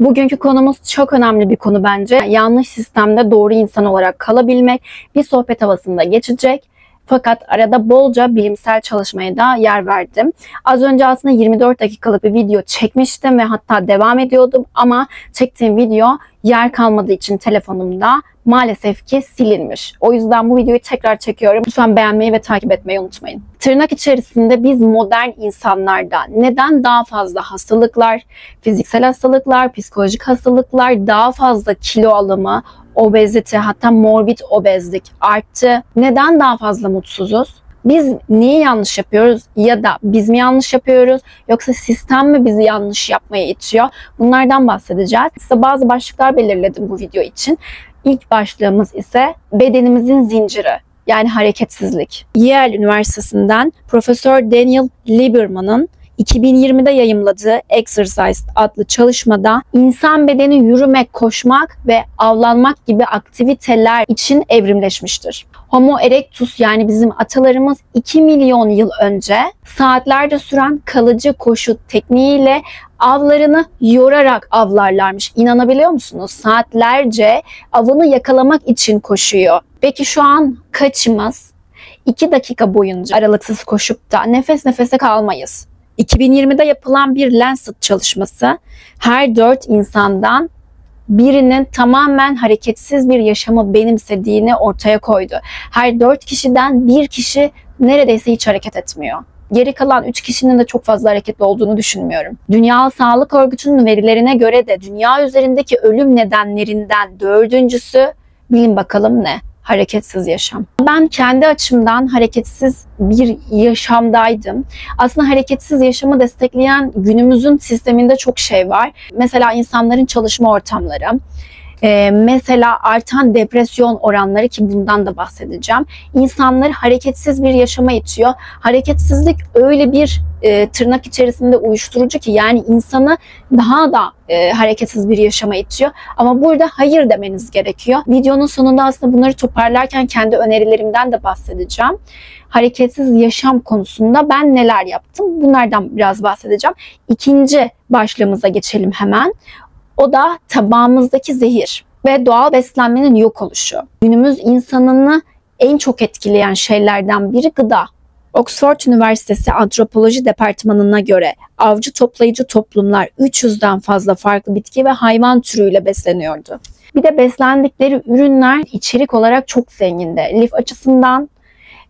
Bugünkü konumuz çok önemli bir konu bence. Yanlış sistemde doğru insan olarak kalabilmek bir sohbet havasında geçecek. Fakat arada bolca bilimsel çalışmaya da yer verdim. Az önce aslında 24 dakikalık bir video çekmiştim ve hatta devam ediyordum ama çektiğim video yer kalmadığı için telefonumda maalesef ki silinmiş. O yüzden bu videoyu tekrar çekiyorum. Lütfen beğenmeyi ve takip etmeyi unutmayın. Tırnak içerisinde biz modern insanlarda neden daha fazla hastalıklar, fiziksel hastalıklar, psikolojik hastalıklar, daha fazla kilo alımı, obezite, hatta morbid obezlik arttı? Neden daha fazla mutsuzuz? Biz neyi yanlış yapıyoruz ya da biz mi yanlış yapıyoruz yoksa sistem mi bizi yanlış yapmaya itiyor? Bunlardan bahsedeceğiz. Size bazı başlıklar belirledim bu video için. İlk başlığımız ise bedenimizin zinciri, yani hareketsizlik. Yale Üniversitesi'nden Profesör Daniel Lieberman'ın 2020'de yayımladığı Exercise adlı çalışmada insan bedeni yürümek, koşmak ve avlanmak gibi aktiviteler için evrimleşmiştir. Homo erectus, yani bizim atalarımız 2 milyon yıl önce saatlerce süren kalıcı koşu tekniğiyle avlarını yorarak avlarlarmış. İnanabiliyor musunuz? Saatlerce avını yakalamak için koşuyor. Peki şu an kaçımız 2 dakika boyunca aralıksız koşup da nefes nefese kalmayız? 2020'de yapılan bir Lancet çalışması her 4 insandan birinin tamamen hareketsiz bir yaşamı benimsediğini ortaya koydu. Her 4 kişiden 1 kişi neredeyse hiç hareket etmiyor. Geri kalan 3 kişinin de çok fazla hareketli olduğunu düşünmüyorum. Dünya Sağlık Örgütü'nün verilerine göre de dünya üzerindeki ölüm nedenlerinden 4.'sü bilin bakalım ne? Hareketsiz yaşam. Ben kendi açımdan hareketsiz bir yaşamdaydım. Aslında hareketsiz yaşamı destekleyen günümüzün sisteminde çok şey var. Mesela insanların çalışma ortamları, mesela artan depresyon oranları, ki bundan da bahsedeceğim. İnsanları hareketsiz bir yaşama itiyor. Hareketsizlik öyle bir tırnak içerisinde uyuşturucu ki, yani insanı daha da hareketsiz bir yaşama itiyor. Ama burada hayır demeniz gerekiyor. Videonun sonunda aslında bunları toparlarken kendi önerilerimden de bahsedeceğim. Hareketsiz yaşam konusunda ben neler yaptım? Bunlardan biraz bahsedeceğim. İkinci başlığımıza geçelim hemen. O da tabağımızdaki zehir ve doğal beslenmenin yok oluşu. Günümüz insanını en çok etkileyen şeylerden biri gıda. Oxford Üniversitesi Antropoloji Departmanı'na göre avcı toplayıcı toplumlar 300'den fazla farklı bitki ve hayvan türüyle besleniyordu. Bir de beslendikleri ürünler içerik olarak çok zengindi. Lif açısından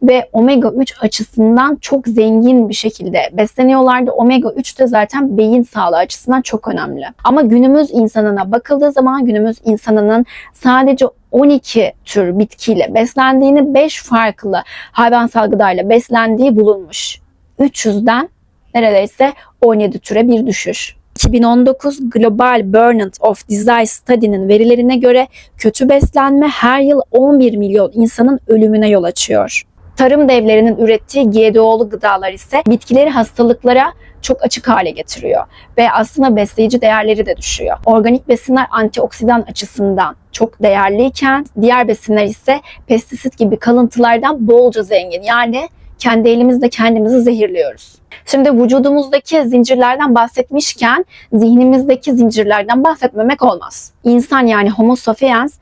ve omega 3 açısından çok zengin bir şekilde besleniyorlardı. Omega 3 de zaten beyin sağlığı açısından çok önemli. Ama günümüz insanına bakıldığı zaman günümüz insanının sadece 12 tür bitkiyle beslendiğini, 5 farklı hayvansal gıdayla beslendiği bulunmuş. 300'den neredeyse 17 türe bir düşüş. 2019 Global Burnout of Disease Study'nin verilerine göre kötü beslenme her yıl 11 milyon insanın ölümüne yol açıyor. Tarım devlerinin ürettiği GDO'lu gıdalar ise bitkileri hastalıklara çok açık hale getiriyor ve aslında besleyici değerleri de düşüyor. Organik besinler antioksidan açısından çok değerliyken diğer besinler ise pestisit gibi kalıntılardan bolca zengin. Yani kendi elimizle kendimizi zehirliyoruz. Şimdi vücudumuzdaki zincirlerden bahsetmişken zihnimizdeki zincirlerden bahsetmemek olmaz. İnsan, yani Homo sapiens,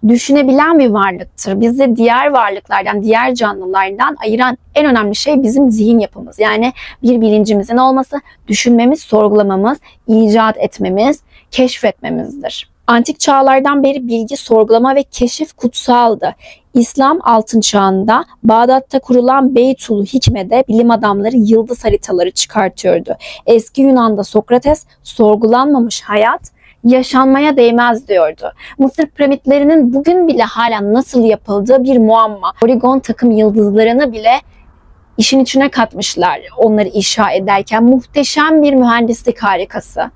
düşünebilen bir varlıktır. Bizi diğer varlıklardan, diğer canlılardan ayıran en önemli şey bizim zihin yapımız. Yani bir bilincimizin olması, düşünmemiz, sorgulamamız, icat etmemiz, keşfetmemizdir. Antik çağlardan beri bilgi, sorgulama ve keşif kutsaldı. İslam altın çağında Bağdat'ta kurulan Beytül Hikme'de bilim adamları yıldız haritaları çıkartıyordu. Eski Yunan'da Sokrates sorgulanmamış hayat yaşanmaya değmez diyordu. Mısır piramitlerinin bugün bile hala nasıl yapıldığı bir muamma. Origon takım yıldızlarını bile işin içine katmışlar onları inşa ederken. Muhteşem bir mühendislik harikası.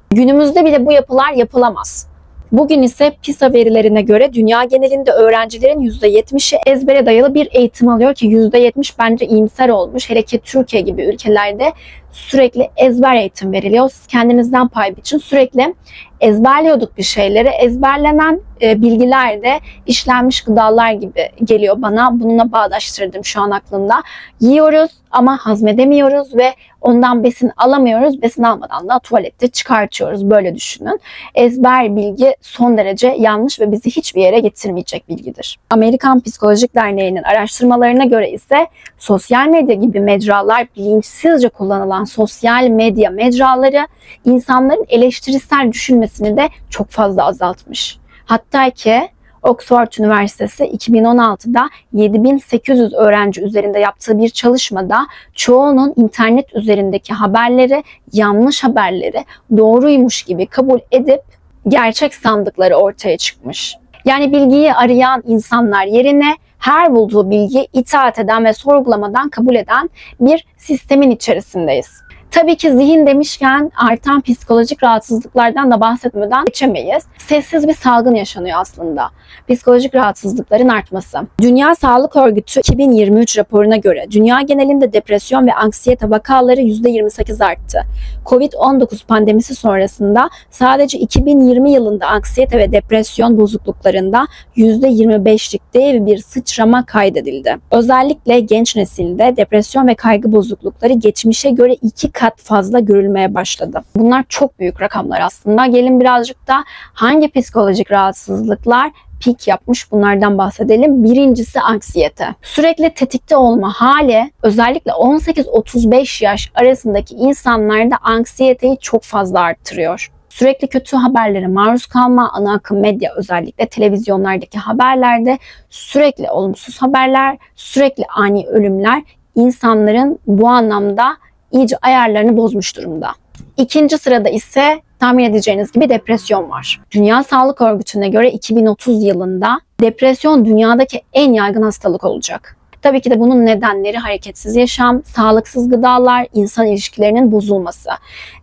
Günümüzde bile bu yapılar yapılamaz. Bugün ise PISA verilerine göre dünya genelinde öğrencilerin %70'i ezbere dayalı bir eğitim alıyor ki %70 bence iyimser olmuş. Hele ki Türkiye gibi ülkelerde sürekli ezber eğitim veriliyor. Siz kendinizden pay biçin. Sürekli ezberliyorduk bir şeyleri. Ezberlenen bilgiler de işlenmiş gıdalar gibi geliyor bana. Bununla bağdaştırdım şu an aklımda. Yiyoruz ama hazmedemiyoruz ve ondan besin alamıyoruz. Besin almadan da tuvalette çıkartıyoruz. Böyle düşünün. Ezber bilgi son derece yanlış ve bizi hiçbir yere getirmeyecek bilgidir. Amerikan Psikolojik Derneği'nin araştırmalarına göre ise sosyal medya gibi mecralar, bilinçsizce kullanılan sosyal medya mecraları insanların eleştirisel düşünmesini de çok fazla azaltmış. Hatta ki Oxford Üniversitesi 2016'da 7800 öğrenci üzerinde yaptığı bir çalışmada çoğunun internet üzerindeki haberleri, yanlış haberleri doğruymuş gibi kabul edip gerçek sandıkları ortaya çıkmış. Yani bilgiyi arayan insanlar yerine her bulduğu bilgiyi itaat eden ve sorgulamadan kabul eden bir sistemin içerisindeyiz. Tabii ki zihin demişken artan psikolojik rahatsızlıklardan da bahsetmeden geçemeyiz. Sessiz bir salgın yaşanıyor aslında. Psikolojik rahatsızlıkların artması. Dünya Sağlık Örgütü 2023 raporuna göre dünya genelinde depresyon ve anksiyete vakaları %28 arttı. Covid-19 pandemisi sonrasında sadece 2020 yılında anksiyete ve depresyon bozukluklarında %25'lik dev bir sıçrama kaydedildi. Özellikle genç nesilde depresyon ve kaygı bozuklukları geçmişe göre 2 kat fazla görülmeye başladı. Bunlar çok büyük rakamlar aslında. Gelin birazcık da hangi psikolojik rahatsızlıklar pik yapmış bunlardan bahsedelim. Birincisi anksiyete. Sürekli tetikte olma hali özellikle 18-35 yaş arasındaki insanlarda anksiyeteyi çok fazla arttırıyor. Sürekli kötü haberlere maruz kalma, ana akım medya özellikle televizyonlardaki haberlerde sürekli olumsuz haberler, sürekli ani ölümler insanların bu anlamda iyice ayarlarını bozmuş durumda. İkinci sırada ise tahmin edeceğiniz gibi depresyon var. Dünya Sağlık Örgütü'ne göre 2030 yılında depresyon dünyadaki en yaygın hastalık olacak. Tabii ki de bunun nedenleri hareketsiz yaşam, sağlıksız gıdalar, insan ilişkilerinin bozulması.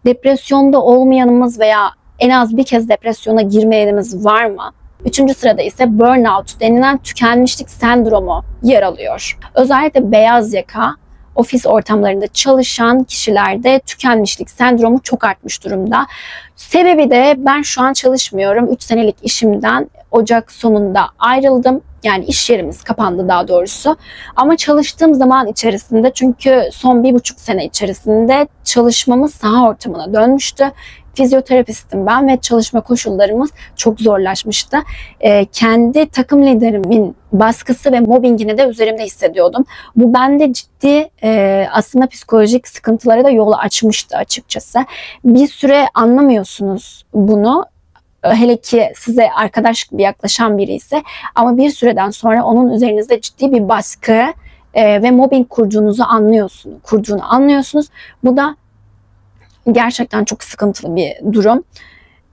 Depresyonda olmayanımız veya en az bir kez depresyona girmeyenimiz var mı? Üçüncü sırada ise burnout denilen tükenmişlik sendromu yer alıyor. Özellikle beyaz yaka, ofis ortamlarında çalışan kişilerde tükenmişlik sendromu çok artmış durumda. Sebebi de ben şu an çalışmıyorum. 3 senelik işimden Ocak sonunda ayrıldım. Yani iş yerimiz kapandı daha doğrusu. Ama çalıştığım zaman içerisinde çünkü son 1,5 sene içerisinde çalışmamız saha ortamına dönmüştü. Fizyoterapistim ben ve çalışma koşullarımız çok zorlaşmıştı. Kendi takım liderimin baskısı ve mobbingini de üzerimde hissediyordum. Bu bende ciddi aslında psikolojik sıkıntılara da yol açmıştı açıkçası. Bir süre anlamıyorsunuz bunu. Hele ki size arkadaş gibi yaklaşan biri ise ama bir süreden sonra onun üzerinizde ciddi bir baskı ve mobbing kurduğunu anlıyorsunuz. Bu da gerçekten çok sıkıntılı bir durum.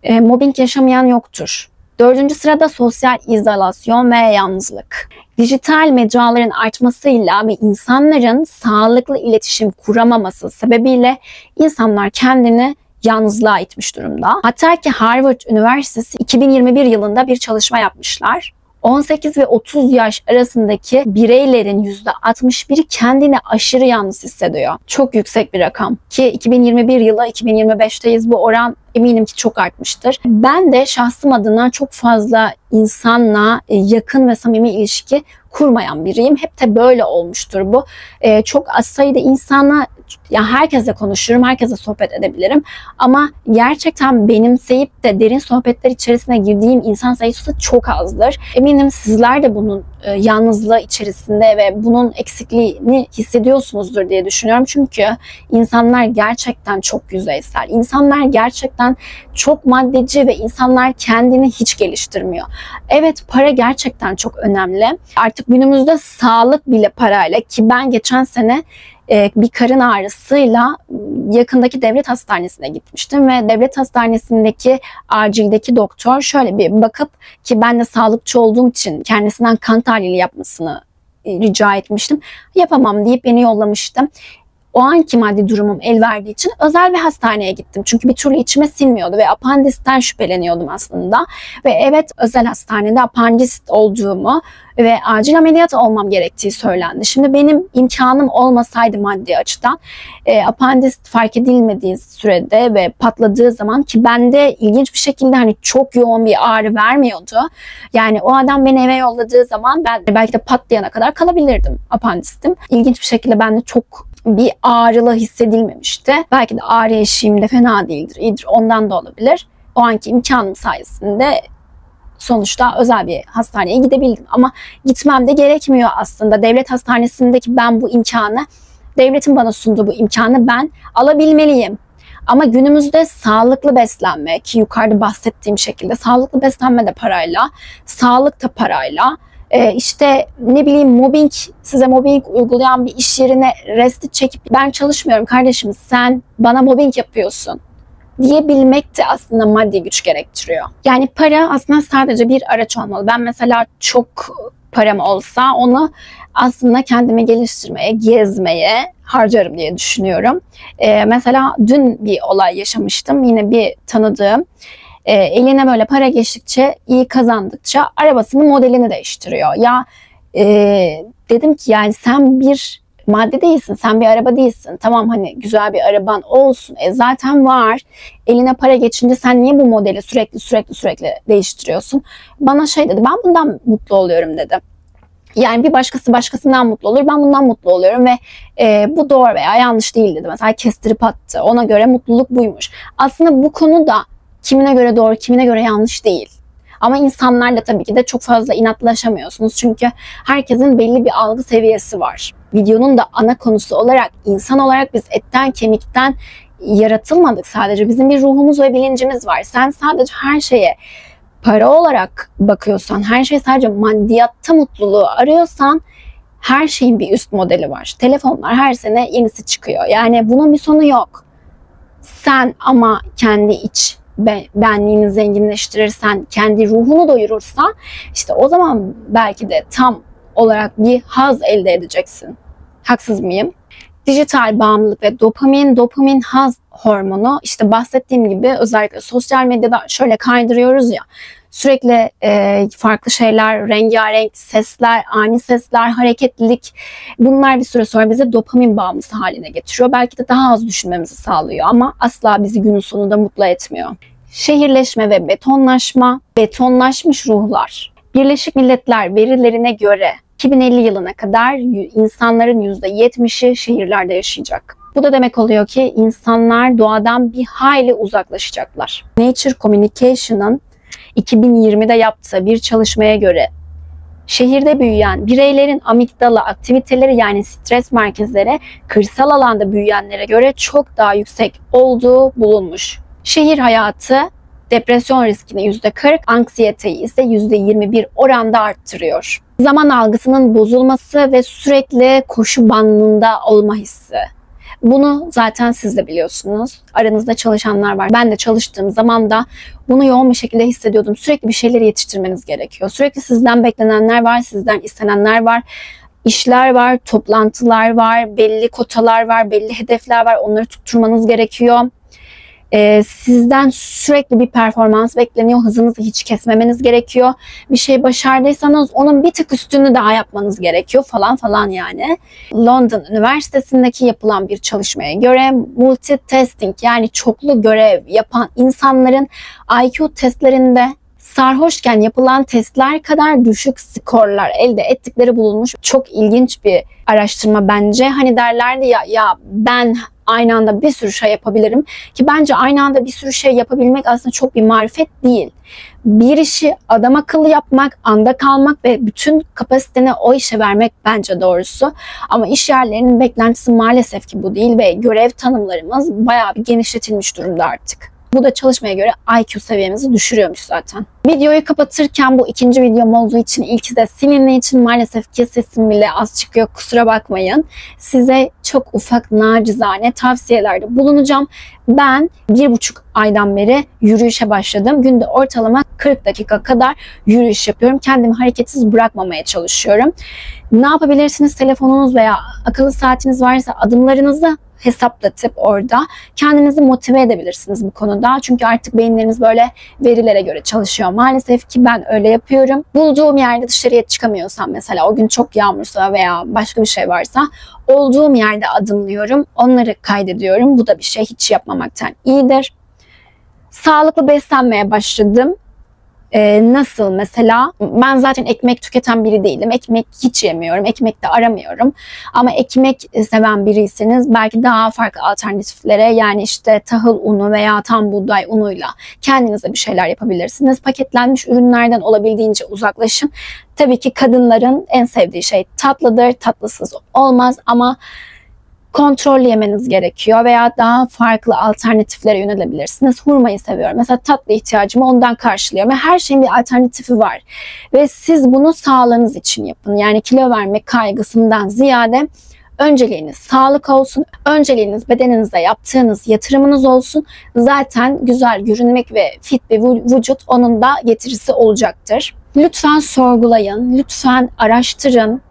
Mobbing yaşamayan yoktur. Dördüncü sırada sosyal izolasyon ve yalnızlık. Dijital mecraların artmasıyla ve insanların sağlıklı iletişim kuramaması sebebiyle insanlar kendini yalnızlığa itmiş durumda. Hatta ki Harvard Üniversitesi 2021 yılında bir çalışma yapmışlar. 18 ve 30 yaş arasındaki bireylerin %61'i kendini aşırı yalnız hissediyor. Çok yüksek bir rakam. Ki 2021 yılı 2025'teyiz. Bu oran eminim ki çok artmıştır. Ben de şahsım adına çok fazla insanla yakın ve samimi ilişki kurmayan biriyim. Hep de böyle olmuştur bu. Çok az sayıda insana, yani herkesle konuşurum, herkesle sohbet edebilirim. Ama gerçekten benimseyip de derin sohbetler içerisine girdiğim insan sayısı çok azdır. Eminim sizler de bunun yalnızlığı içerisinde ve bunun eksikliğini hissediyorsunuzdur diye düşünüyorum. Çünkü insanlar gerçekten çok yüzeysel. İnsanlar gerçekten çok maddeci ve insanlar kendini hiç geliştirmiyor. Evet, para gerçekten çok önemli. Artık günümüzde sağlık bile parayla, ki ben geçen sene bir karın ağrısıyla yakındaki devlet hastanesine gitmiştim ve devlet hastanesindeki acildeki doktor şöyle bir bakıp, ki ben de sağlıkçı olduğum için kendisinden kan tahlili yapmasını rica etmiştim. Yapamam deyip beni yollamıştım. o anki maddi durumum el verdiği için özel bir hastaneye gittim. Çünkü bir türlü içime sinmiyordu ve apandisten şüpheleniyordum aslında. Ve evet, özel hastanede apandist olduğumu ve acil ameliyat olmam gerektiği söylendi. Şimdi benim imkanım olmasaydı maddi açıdan apandist fark edilmediği sürede ve patladığı zaman, ki bende ilginç bir şekilde hani çok yoğun bir ağrı vermiyordu. Yani o adam beni eve yolladığı zaman ben belki de patlayana kadar kalabilirdim, apandistim. İlginç bir şekilde bende çok bir ağrılı hissedilmemişti. Belki de ağrı eşiğim de fena değildir, iyidir, ondan da olabilir. O anki imkanım sayesinde sonuçta özel bir hastaneye gidebildim. Ama gitmem de gerekmiyor aslında. Devlet hastanesindeki ben bu imkanı, devletin bana sunduğu bu imkanı ben alabilmeliyim. Ama günümüzde sağlıklı beslenme, ki yukarıda bahsettiğim şekilde sağlıklı beslenme de parayla, sağlık da parayla, işte ne bileyim mobbing, size mobbing uygulayan bir iş yerine resti çekip ben çalışmıyorum kardeşim sen bana mobbing yapıyorsun diyebilmek de aslında maddi güç gerektiriyor. Yani para aslında sadece bir araç olmalı. Ben mesela çok param olsa onu aslında kendimi geliştirmeye, gezmeye harcarım diye düşünüyorum. Mesela dün bir olay yaşamıştım. Yine bir tanıdığım eline böyle para geçtikçe, iyi kazandıkça arabasının modelini değiştiriyor. Ya dedim ki yani sen bir madde değilsin, sen bir araba değilsin. Tamam, hani güzel bir araban olsun. Zaten var. Eline para geçince sen niye bu modeli sürekli değiştiriyorsun? Bana şey dedi, ben bundan mutlu oluyorum dedi. Yani bir başkası başkasından mutlu olur, ben bundan mutlu oluyorum ve bu doğru veya yanlış değil dedi. Mesela kestirip attı. Ona göre mutluluk buymuş. Aslında bu konu da kimine göre doğru, kimine göre yanlış değil. Ama insanlarla tabii ki de çok fazla inatlaşamıyorsunuz. Çünkü herkesin belli bir algı seviyesi var. Videonun da ana konusu olarak, insan olarak biz etten kemikten yaratılmadık sadece. Bizim bir ruhumuz ve bilincimiz var. Sen sadece her şeye para olarak bakıyorsan, her şey sadece maddiyatta mutluluğu arıyorsan, her şeyin bir üst modeli var. Telefonlar her sene yenisi çıkıyor. Yani bunun bir sonu yok. Sen ama kendi iç benliğini zenginleştirirsen, kendi ruhunu doyurursan, işte o zaman belki de tam olarak bir haz elde edeceksin. Haksız mıyım? Dijital bağımlılık ve dopamin haz hormonu, işte bahsettiğim gibi özellikle sosyal medyada şöyle kaydırıyoruz ya, sürekli farklı şeyler, rengarenk sesler, ani sesler, hareketlilik, bunlar bir süre sonra bizi dopamin bağımlısı haline getiriyor. Belki de daha az düşünmemizi sağlıyor ama asla bizi günün sonunda mutlu etmiyor. Şehirleşme ve betonlaşma, betonlaşmış ruhlar. Birleşik Milletler verilerine göre 2050 yılına kadar insanların %70'i şehirlerde yaşayacak. Bu da demek oluyor ki insanlar doğadan bir hayli uzaklaşacaklar. Nature Communication'ın 2020'de yaptığı bir çalışmaya göre şehirde büyüyen bireylerin amigdala aktiviteleri, yani stres merkezleri, kırsal alanda büyüyenlere göre çok daha yüksek olduğu bulunmuş. Şehir hayatı depresyon riskini %40, anksiyeteyi ise %21 oranda arttırıyor. Zaman algısının bozulması ve sürekli koşu bandında olma hissi. Bunu zaten siz de biliyorsunuz. Aranızda çalışanlar var. Ben de çalıştığım zaman da bunu yoğun bir şekilde hissediyordum. Sürekli bir şeyleri yetiştirmeniz gerekiyor. Sürekli sizden beklenenler var, sizden istenenler var. İşler var, toplantılar var, belli kotalar var, belli hedefler var. Onları tutturmanız gerekiyor. Sizden sürekli bir performans bekleniyor. Hızınızı hiç kesmemeniz gerekiyor. Bir şey başardıysanız onun bir tık üstünü daha yapmanız gerekiyor falan yani. London Üniversitesi'ndeki yapılan bir çalışmaya göre multitasking, yani çoklu görev yapan insanların IQ testlerinde sarhoşken yapılan testler kadar düşük skorlar elde ettikleri bulunmuş. Çok ilginç bir araştırma bence. Hani derlerdi ya ben aynı anda bir sürü şey yapabilirim, ki bence aynı anda bir sürü şey yapabilmek aslında çok bir marifet değil. Bir işi adam akıllı yapmak, anda kalmak ve bütün kapasiteni o işe vermek bence doğrusu. Ama iş yerlerinin beklentisi maalesef ki bu değil ve görev tanımlarımız bayağı bir genişletilmiş durumda artık. Bu da çalışmaya göre IQ seviyemizi düşürüyormuş zaten. Videoyu kapatırken bu ikinci videom olduğu için ilki de silindiği için maalesef ki sesim bile az çıkıyor. Kusura bakmayın. Size çok ufak nacizane tavsiyelerde bulunacağım. Ben 1,5 aydan beri yürüyüşe başladım. Günde ortalama 40 dakika kadar yürüyüş yapıyorum. Kendimi hareketsiz bırakmamaya çalışıyorum. Ne yapabilirsiniz? Telefonunuz veya akıllı saatiniz varsa adımlarınızı hesaplatıp orada kendinizi motive edebilirsiniz bu konuda. Çünkü artık beyinlerimiz böyle verilere göre çalışıyor. Maalesef ki ben öyle yapıyorum. Bulduğum yerde dışarıya çıkamıyorsam, mesela o gün çok yağmursa veya başka bir şey varsa, olduğum yerde adımlıyorum. Onları kaydediyorum. Bu da bir şey hiç yapmamaktan iyidir. Sağlıklı beslenmeye başladım. Nasıl mesela? Ben zaten ekmek tüketen biri değilim. Ekmek hiç yemiyorum. Ekmek de aramıyorum. Ama ekmek seven biriyseniz belki daha farklı alternatiflere, yani işte tahıl unu veya tam buğday unuyla kendinize bir şeyler yapabilirsiniz. Paketlenmiş ürünlerden olabildiğince uzaklaşın. Tabii ki kadınların en sevdiği şey tatlıdır. Tatlısız olmaz ama kontrollü yemeniz gerekiyor veya daha farklı alternatiflere yönelebilirsiniz. Hurmayı seviyorum. Mesela tatlı ihtiyacımı ondan karşılıyorum. Ve her şeyin bir alternatifi var. Ve siz bunu sağlığınız için yapın. Yani kilo verme kaygısından ziyade önceliğiniz sağlık olsun. Önceliğiniz bedeninize yaptığınız yatırımınız olsun. Zaten güzel görünmek ve fit bir vücut onun da getirisi olacaktır. Lütfen sorgulayın. Lütfen araştırın.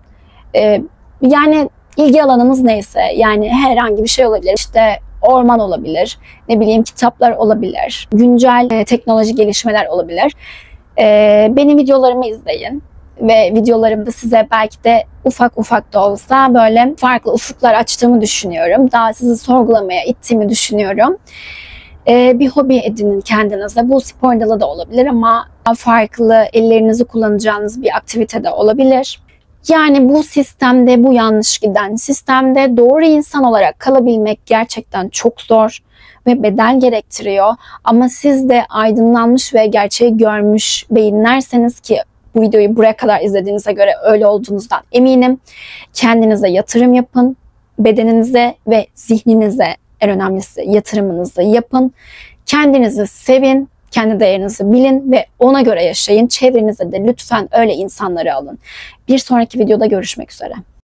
Yani İlgi alanınız neyse, yani herhangi bir şey olabilir. İşte orman olabilir, ne bileyim kitaplar olabilir, güncel teknoloji gelişmeler olabilir. Benim videolarımı izleyin ve videolarımda size belki de ufak ufak da olsa böyle farklı ufuklar açtığımı düşünüyorum. Daha sizi sorgulamaya ittiğimi düşünüyorum. Bir hobi edinin kendinize. Bu spor dalı da olabilir ama farklı ellerinizi kullanacağınız bir aktivite de olabilir. Yani bu sistemde, bu yanlış giden sistemde doğru insan olarak kalabilmek gerçekten çok zor ve bedel gerektiriyor. Ama siz de aydınlanmış ve gerçeği görmüş beyinlerseniz, ki bu videoyu buraya kadar izlediğinize göre öyle olduğunuzdan eminim. Kendinize yatırım yapın, bedeninize ve zihninize, en önemlisi yatırımınızı yapın. Kendinizi sevin. Kendi değerinizi bilin ve ona göre yaşayın. Çevrenize de lütfen öyle insanları alın. Bir sonraki videoda görüşmek üzere.